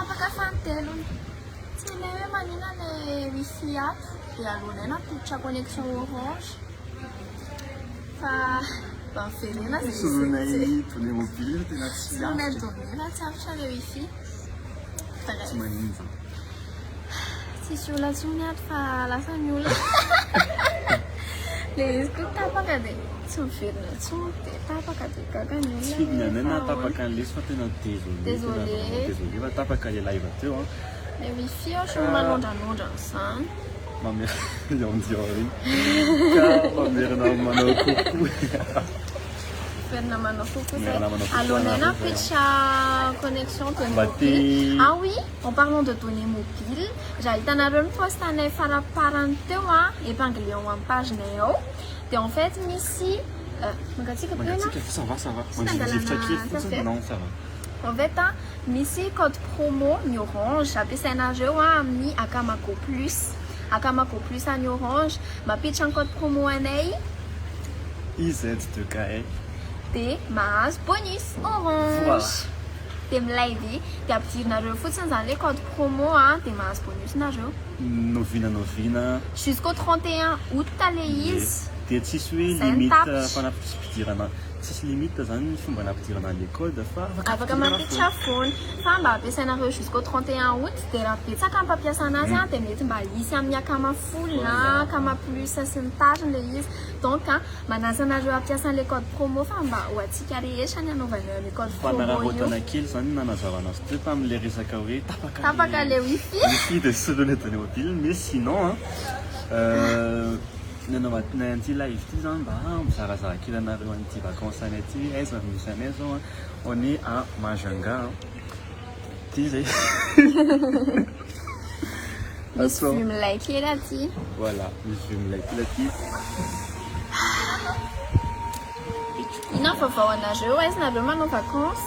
tapaka fanotelony tsy ilay hoe manina ilay wifi ato dia alohanay napoditra connexion orange fa mba miverena solonay donné mobile tena tsy solonay donné tsy afitra ilay wifi tsy manino zany tsisy olona tsony ato fa lasa ny olona le izy koa tapaka dia tsy miverina tsony dia tapaka dia gaga ny olona tsy fidignanay na tapaka an'lesy fa tena désolé fa tapaka le live teo a le wifi somary malondranondra n'izany mameriandiori ka mamerina manao coucou Verna manao coucou alohanay napetitra connexion données mobile. Ah oui, en parlant de données mobiles, raha hitanareo ny postanay faraparany teo épinglé ao amin'ny pagenay ao dia en fait misy mangatsika be na ça va mandrivitra kely fotsiny non ça va en fait misy code promo ny orange ampiasainareo amin'ny Akamaco plus any orange mapititra ny code promo anay IZ2KL dia mahazo bonus orange dia milaidy dia ampidirinareo fotsiny izany le code promo dia mahazo bonus nareo novina jusqu'au 31 août le izy dia tsisy hoe limite fanampidirana tsisy limite zany ny fomba nampidirana le code fa afaka mampiditra foana fa mba ampiasainareo jusqu'au 31 août dia raha betsaka ny mpampiasa anazy dia mety mba hisy amin'ny akama full na akama plus sy ny tariny le izy donc manasa anareo ampiasa an'le code promo fa mba ho antsika rehetra ny anaovana le code promo io fanarahotana kely zany nanazavana azy teo tamin'le resaka hoe tapaka le wifi de solonay donné mobile mais sinon nanao anty live ty zany mba mizarazara kely anareo an'ity vacances anay ty aiza misy anay zao on est à Majunga ty zay misy vy milay kely aty voilà misy vy milay kely aty ina vaovao anareo aiza nareo manao vacances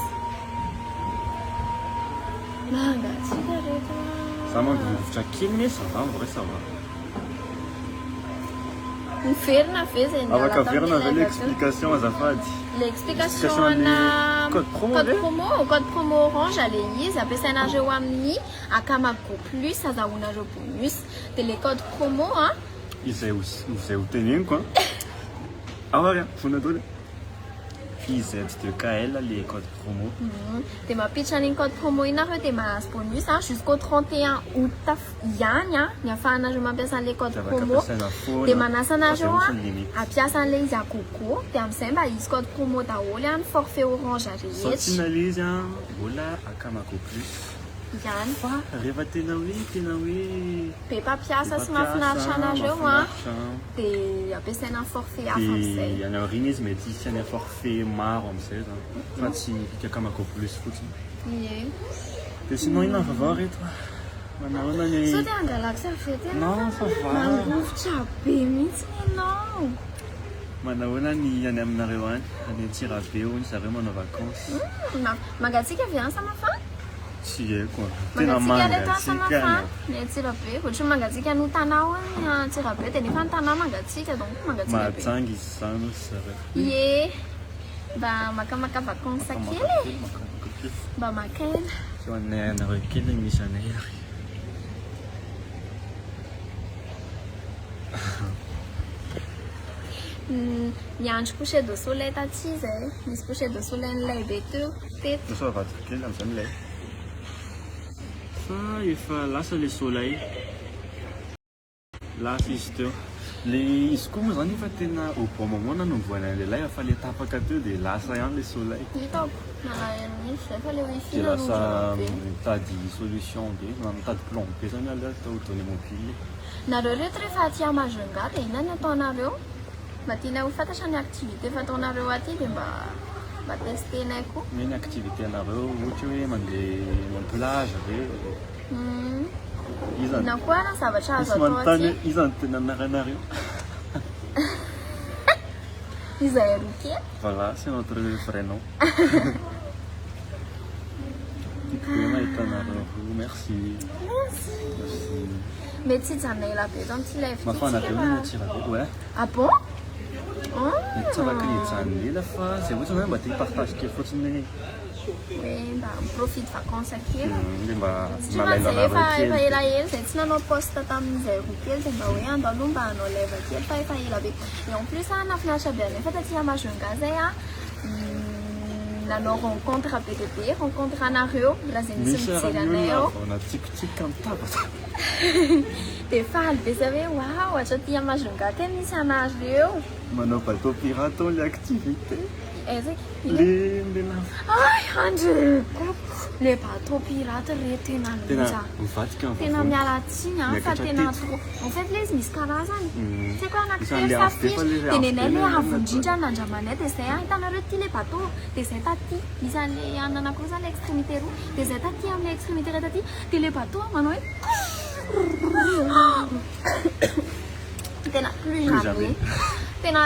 mangatsika rehetra za mandrovitra kely me ça va en vrai ça va miverina ve zay afaka verina zay l'explication azafady l'explication ana code promo orange le izy ampiasainareo amin'ny Akamaco plus azahoanareo bonus dia le code promo izay ho teneniko awaria fonadole IZ2KL le code promo dia mapititra an'iny code promo inareo dia mahazo bonus jusqu'au 31 août ihany ny ahafahanareo mampiasa an'le code promo dia manasa anareo ampiasa an'le izy agogo dia amin'izay mba izy code promo daholo ny forfait orange rehetra satinale izy mbola Akamaco plus ihany fa rehefa tena hoe be mpampiasa sy mahafinaritra anareo dia ampiasaina ny forfait hafa amin'izay any aorina izy mety hisy any forfait maro amin'izay zany fa tsy Akamaco plus fotsiny dia sinon ina vaovao reto manahoana ny sao dia angalako sa fety non ça va mangovotra be mihitsy ianao manahoana ny any aminareo any Antsirabe ony zareo manao vacances mangatsika avy any samafana tsy haiko tena mangatsika ny Antsirabe ohatry mangatsika no tanao ny Antsirabe dia nefa ny tanao mangatsika donc mangatsika be mahajangy izy zany ozy zareo ye mba makamaka vacances kely mba makaina so anay anareo kely misy anay ary niandro coucher de soleil taty zay misy coucher de soleil nilay be teo teto so avadika kely amin'izany ilay fa efa lasa le soleil lasa izy teo le izy koa moa zany efa tena au bon moment nanomboana an'lelay fa le tapaka teo dia lasa ihany le soleil hitako nalayan'isy efa le wifi dia lasa mitady solution be mitady plan be zany ala atao donné mobile nareo reto rehefa aty Majunga dia inona ny ataonareo mba tiana ho fantatra ny activité fataonareo aty dia mba testenay koa ny activité anareo ohatra hoe mandeha plage ve na koa na zavatra azo atao aty iza ny tena anaranareo izay roke voilà c'est notre vrai nom tiako be mahitanareo merci mety tsy hijanona ela be eto amin'ity live mafana be hoe Antsirabe ouais ah bon mety tsy afaka hijanona ela fa zay ohatrany hoe mba te hipartage kely fotsiny hoe hoe mba miprofite vacances kely mba tsy nalaina mantsy efa lava kely elaela zay tsy nanao poste tamin'izay roa kely dia mba hoe andao aloha mba hanao leva kely fa efa ela be et en plus nafinaritra be anefa taty Majunga zay nanao rencontre be dia be rencontre anareo raha zay misy mijery anay ao natsikitsiky amin'ny tabatra dia faly be zay hoe wow hatraty Majunga ke misy anareo manao bateau pirate le activité le ay andreko le bateau pirate re tena loza tena miala tsiny fa tena trop en fait le izy misy karazany tsy haiko anankitelo safisy dia nenay le avo indrindra nandramanay dia zay hitanareo ty le bateau dia zay taty misy an'le anana koa zany le extrémité roa dia zay taty amin'ny extrémité ray taty dia le bateau manao hoe tena plus jamais tena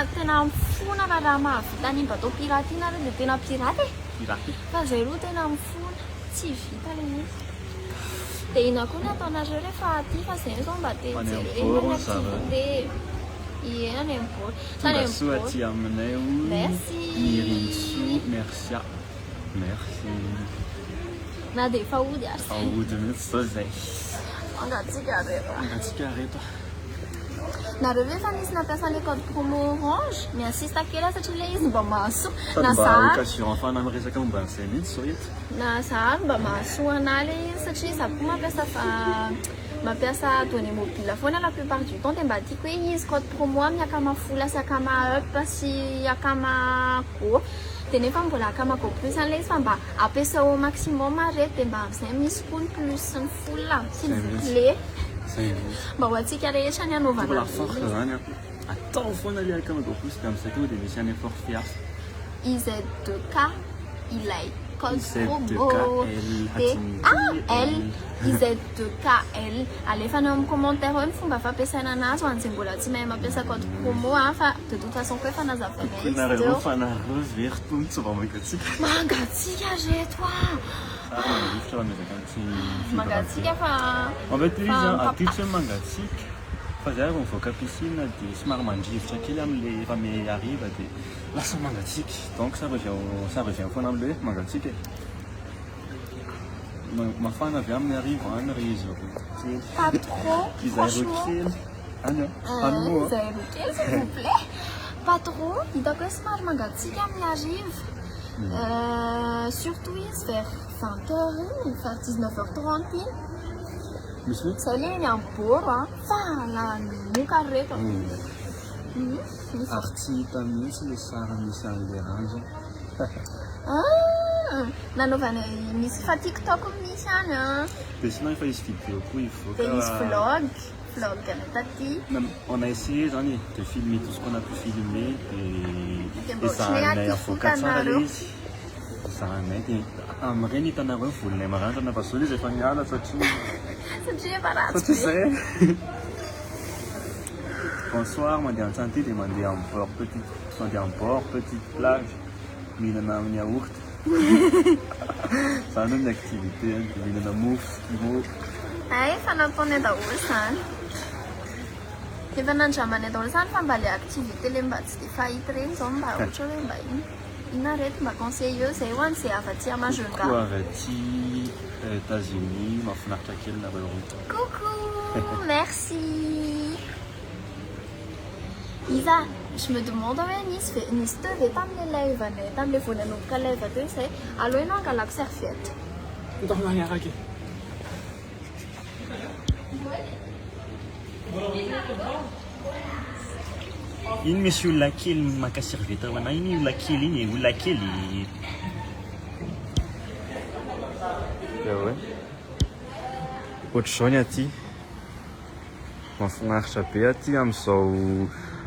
mifona raha mahavita ny bateau pirate iny ary dia tena pirate fa zay roa tena mifona tsy vita le izy dia ina koa ny ataonareo rehefa aty fa zay zao mba teactivité iena ny mbola tonga soa aty aminay o Mirinso merci na dia efa ody ary ody mihitsy zao zay angatsika reto nareo ve efa nisy nampiasa le code promo orange miassista kely satria le izy mba mahasoa na mba occasion afana miresaka momba an'izay mihitsy zao eto na zahary mba mahasoa ana le izy satria za koa mampiasa données mobile foana la plupart du temps dia mba tiako hoe izy code promo miakama fola sy akama up sy akama go dia nefa mbola akama go plus an'le izy fa mba apesa au maximum arety dia mba am'izay misy koa ny plus ny fola s'il vous plaît mba ho antsika rehetra ny anaovana force zany atao foana le akama go plus dia amin'izay koa dia misy any forfait hafa IZ2K ilay code promo L IZ2KL alefanao amin'ny commentaire hoe ny fomba fampiasana anazy ho an'izay mbola tsy mahay mampiasa code promo fa de toute façon koa efa nazavaina izy nareo fa nareo vertony tsy mba mangatsika reto mangatsika fa en fait izy atitry hoe mangatsika fa zay vao mivoaka piscine dia somary mandrivotra kely amin'le efa me hariva dia lasa mangatsiaka donc ça revient foana amin'le hoe mangatsiaka mafana avy amin'ny hariva any ry izy kely izay roa kely any izay roa kely s'il vous plaît pas trop hitako hoe somary mangatsiaka amin'ny hariva surtout izy vers 20h vers 19h30 zay le ny amboro fa lanoka reto ary tsy hita mihitsy le sara misy an'le ranzo nanaovana misy fa TikTok misy any dia sinon efa izy vidéo koa ivoaka dia misy vlog taty on a essayé zany de filmer tout ce qu'on a pu filmer dia zahanay avoaka tsara izy zahanay dia amin'ireny hitanareo volonay marandrana fa zao izy efa miala satria zay bonsoir mandeha an-tsanty dia mandeha en bord petite plage mihinana amin'ny yaourt zany hoe ny activité dia mihinana mofo skimo efa nataonay daholo zany efa nandramanay daholo zany fa mba le activité le mba tsy dia fahita reny zao mba ohatra hoe mba ina reto mba conseilleux zay ho an'izay avaty Majunga avaty États-Unis mahafinaritra kely nareo roa coucou merci Isa je me demande hoe nisy teo ve tamin'le live anay tamin'le vao nanomboka live teo izay allo ianao angalako serviette ndamaniaraka iny misy olona kely maka serviette ho anay iny olona kely iny olona kely hoe ohatr'izao ny aty mahafinaritra be aty amin'izao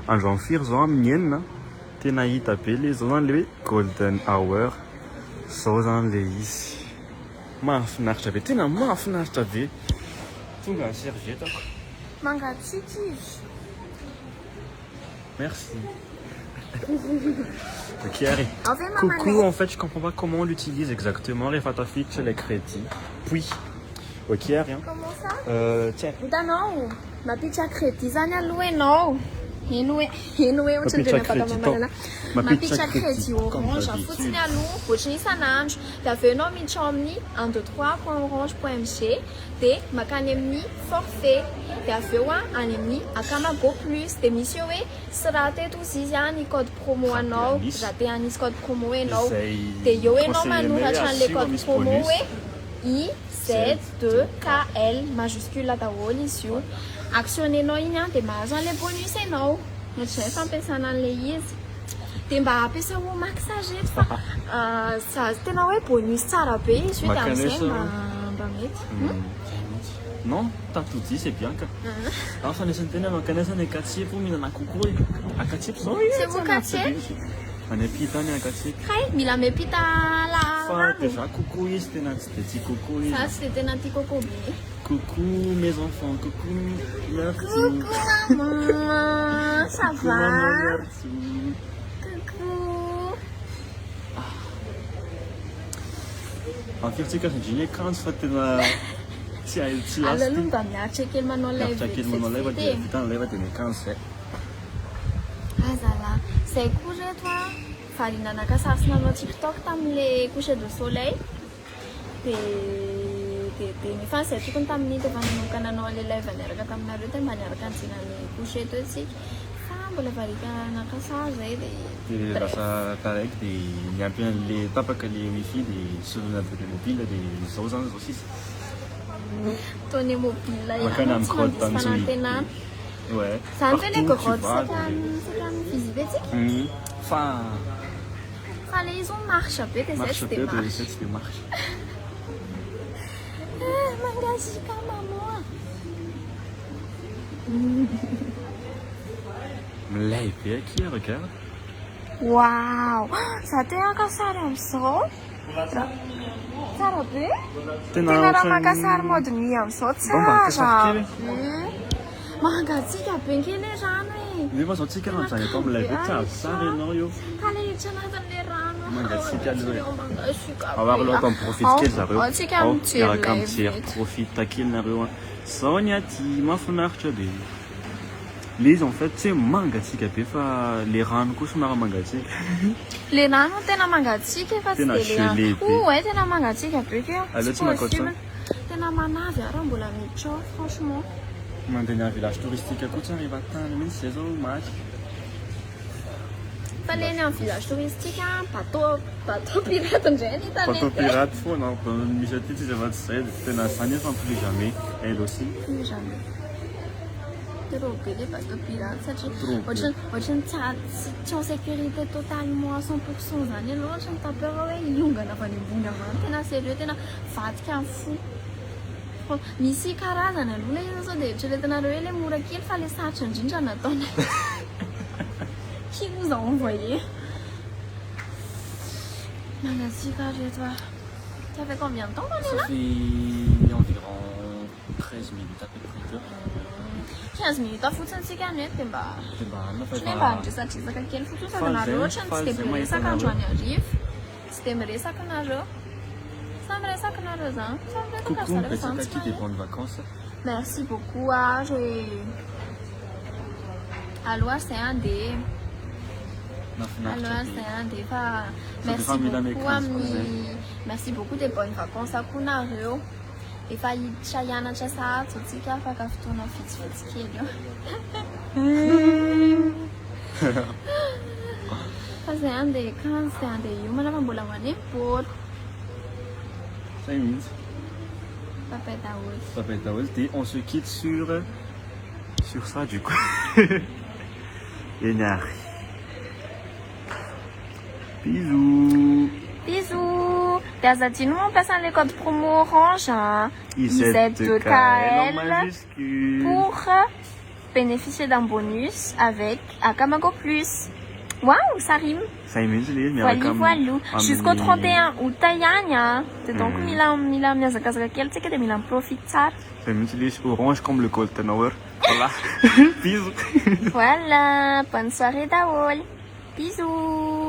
andro amin'ny firy zao amin'ny enina tena hita be le zao zany le hoe golden hour zao zany le izy mahafinaritra be tena mahafinaritra be tonga ny serviette ako mangatsiaka izy merci ok allez coucou en fait je comprends pas comment on l'utilise exactement les fatafix les crédits puis ok rien comment ça tiens hitanao mampitsa crédit zany aloha ianao eno hoe ohatrany afaka mamalana mampiditra crédit orange fotsiny aloha ohatrany isan'andro dia avy eo ianao miditra ao amin'ny 123.orange.mg dia makany amin'ny forfait dia avy eo any amin'ny Akamago plus dia misy eo hoe sy raha teto izy any code promo anao raha te hanisy code promo ianao dia eo ianao manoratra an'le code promo hoe IZ2KL majuscule daholo izy io actionnenao iny dia mahazo an'le bonus ianao ohatr'izay fampiasana an'le izy dia mba ampiasa ho maksage eto fa tena hoe bonus tsara be izy io dia amin'izay mba mety non tatody c'est bien ka fanesany tena mankanesany akatsipy mihinana kokoa akatsipy zao c'est vous katsipy Anapita any akatsipy kay mila miampita fa déjà coucou izy tena tsy de tia coco izy ça c'est tena tia coco be coucou mes enfants coucou merci coucou maman ça coucou va maman merci coucou ankehitrika sandriny kanto fa tena tsy alaloha mba miaritra kely manao lay kely manao lay dia vitana lay dia niakanjo zay azala zay koa reto a variana naka sary nanao tiktok tamin'le coucher de soleil dia nefa zay tokony tamin'iny dia vanomboka nanao le live niaraka taminareo dia mba niaraka anjinan'le coucher teo tsika fa mbola varika naka sary zay dia lasa taraiky dia niampy an'le tapaka le wifi dia solona de mobile dia zao zany zao sisa Tony mobile makany amin'ny code fanantenana ouais zany tena grotte saka visite tsika fa le izy marche be dia zay tsy dia marche tsy dia marche mangasika maman milay be aky regarde wow za te haka sary amin'izao tsara be tena raha maka sary mode nuit amin'izao tsara mangatsika be nkely rano e nefa zao tsika raha zany atao milay be tsy azo sary ianao io kala hiditra anatin'le rano mangatsika aloha mangasika avoir aloha atao miprofite kely zareo tsika mijery miaraka mijery profite kely nareo zao ny aty mahafinaritra be le izy en fait tsy mangatsika be fa le rano koa somary mangatsika le rano tena mangatsika fa tsy dia le ouais tena mangatsika be keo allo tsy makoatra tena manavy ara mbola miditra ao franchement mandeha ny village touristique koa tsy rehefa tany mihitsy zay zao maty fa le ny amin'ny village touristique bateau pirate indray ny hitany bateau pirate foana misy aty tsy efa tsy zay tena zany efa plus jamais elle aussi plus jamais trop be le bateau pirate satria ohatrany tsy en sécurité totalement à 100% zany aloha ohatrany tapeur hoe hiongana avy any ambony avany tena sérieux tena vadika amin'ny fo misy karazany aloha le izy sao dia eritreretinareo hoe le mora kely fa le sarotra indrindra nataony qui vous a envoyé mangasika reto a ça fait combien de temps qu'on est là? Ça fait environ 13 minutes à peu près 15 minutes fotsiny tsika any dia mba andresatresaka kely fotsiny fa nareo ohatrany tsy dia miresaka androany arivo tsy dia miresaka nareo samy resaka nareo zany coucou mipetraka aty des bonnes vacances merci beaucoup aloha zay andeha aloha zay andeha fa merci beaucoup des bonnes vacances akoho nareo efa hiditra hianatra sahady zao tsika afaka fotoana vitsivitsy kely eo fa zay andeha kany zay andeha hiomana fa mbola manemy bôly 5 minutes papay daholo et on se quitte sur ça du coup Enyari bisous dia aza adino mampiasa an'le code promo orange IZ2KL pour bénéficier d'un bonus avec Akamago plus. Waouh, ça rime. 5 minutes voilà jusqu'au 31 août ihany dia donc mila miazakazaka kely tsika dia mila miprofite tsara 5 minutes orange comme le Golden Hour voilà bisous voilà bonne soirée daholo bisous